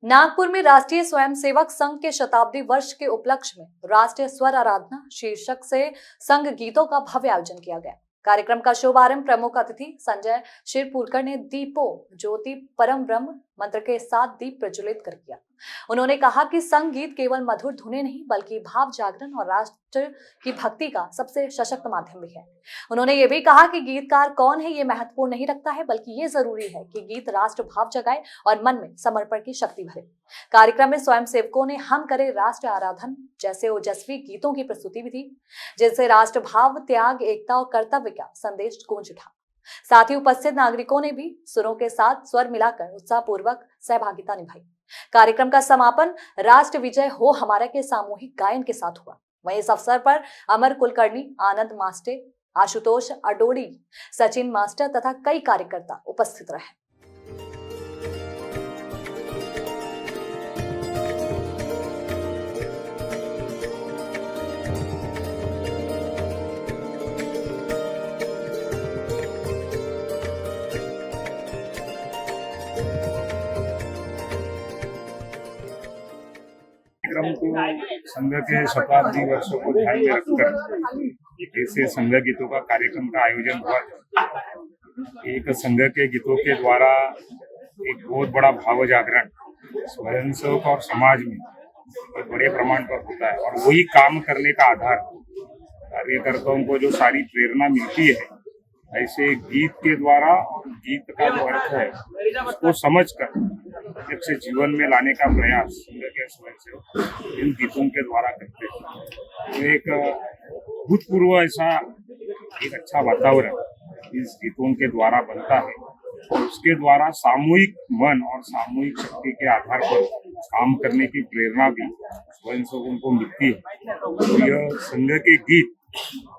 नागपुर में राष्ट्रीय स्वयंसेवक संघ के शताब्दी वर्ष के उपलक्ष्य में राष्ट्रीय स्वर आराधना शीर्षक से संघ गीतों का भव्य आयोजन किया गया। कार्यक्रम का शुभारंभ प्रमुख अतिथि संजय शिरपुरकर ने दीपो ज्योति परम ब्रह्म मंत्र के साथ दीप प्रज्वलित कर किया। उन्होंने कहा कि संगीत केवल मधुर धुनें नहीं बल्कि भाव जागरण और राष्ट्र की भक्ति का सबसे सशक्त माध्यम भी है। उन्होंने ये भी कहा कि गीतकार कौन है ये महत्वपूर्ण नहीं रखता है, बल्कि ये जरूरी है कि गीत राष्ट्र भाव जगाए और मन में समर्पण की शक्ति भरे। कार्यक्रम में स्वयंसेवकों ने हम करे राष्ट्र आराधन जैसे ओजस्वी गीतों की प्रस्तुति भी दी, जिनसे राष्ट्र भाव, त्याग, एकता और कर्तव्य का संदेश गूंज उठा। साथ ही उपस्थित नागरिकों ने भी सुरों के साथ स्वर मिलाकर उत्साहपूर्वक सहभागिता निभाई। कार्यक्रम का समापन राष्ट्र विजय हो हमारा के सामूहिक गायन के साथ हुआ। वहीं इस अवसर पर अमर कुलकर्णी, आनंद मास्टे, आशुतोष अडोड़ी, सचिन मास्टर तथा कई कार्यकर्ता उपस्थित रहे। कार्यक्रम को संघ के शताब्दी वर्षों को ध्यान में रखकर ऐसे संघ गीतों का कार्यक्रम का आयोजन हुआ था। एक संघ के गीतों के द्वारा एक बहुत बड़ा भाव जागरण स्वयंसेवक और समाज में एक बड़े प्रमाण पर होता है और वही काम करने का आधार कार्यकर्ताओं को जो सारी प्रेरणा मिलती है, ऐसे गीत के द्वारा गीत का जो अर्थ है उसको समझकर प्रत्यक्ष जीवन में लाने का प्रयास संघ के स्वयंसेवक इन गीतों के द्वारा करते हैं। तो एक भूतपूर्व ऐसा एक अच्छा वातावरण इस गीतों के द्वारा बनता है और उसके द्वारा सामूहिक मन और सामूहिक शक्ति के आधार पर काम करने की प्रेरणा भी स्वयंसेवकों को मिलती है। तो यह संघ के गीत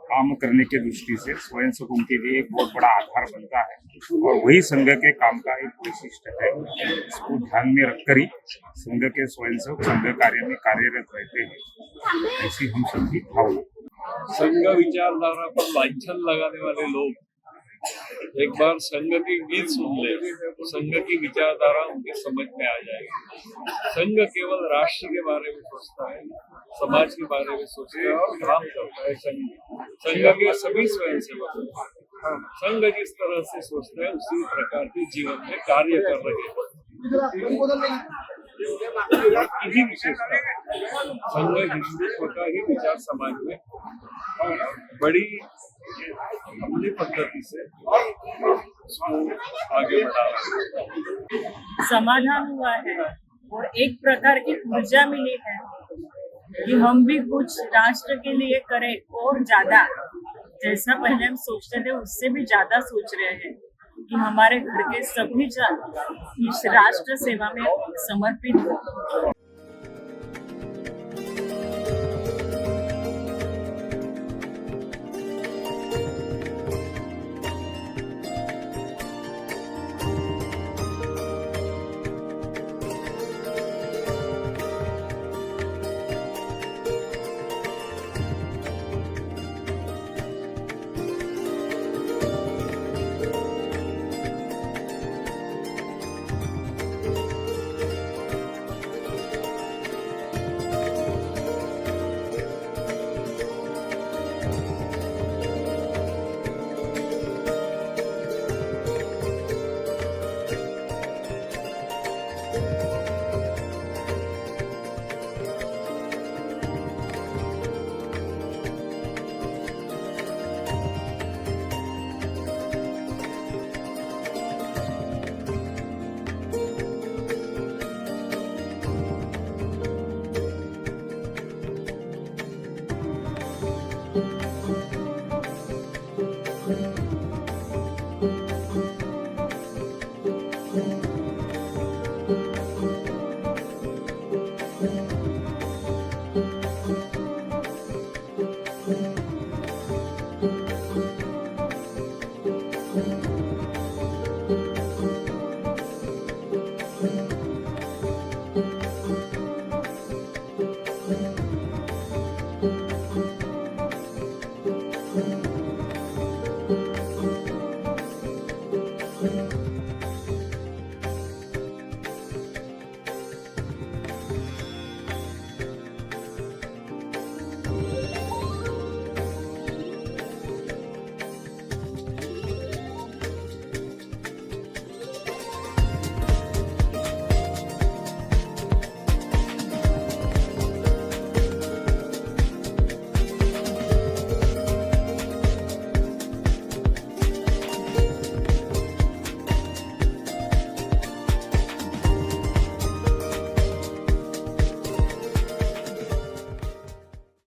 काम करने के दृष्टि से स्वयंसेवकों के लिए एक बहुत बड़ा आधार बनता है और वही संघ के काम का एक वैशिष्ट्य है। इसको ध्यान में रखकर ही संघ के स्वयंसेवक संघ कार्य में कार्यरत रहते हैं, ऐसी हम सबकी भावना। संघ विचारधारा पर लांछन लगाने वाले लोग एक बार संघ के गीत सुन ले तो संघ की विचारधारा उनके समझ में आ जाएगी। संघ केवल राष्ट्र के बारे में सोचता है, समाज के बारे में सोचता है और काम करता है। संघ के सभी स्वयंसेवक संघ जिस तरह से सोचते हैं उसी प्रकार के जीवन में कार्य कर रहे हैं। यही विशेषता संघ हिंदुत्व का ही विचार समाज में बड़ी अपनी पद्धति से आगे बढ़ा रहा है। समाधान हुआ है और एक प्रकार की ऊर्जा मिली है कि हम भी कुछ राष्ट्र के लिए करें और ज्यादा, जैसा पहले हम सोचते थे उससे भी ज्यादा सोच रहे हैं कि हमारे घर के सभी इस राष्ट्र सेवा में समर्पित हो।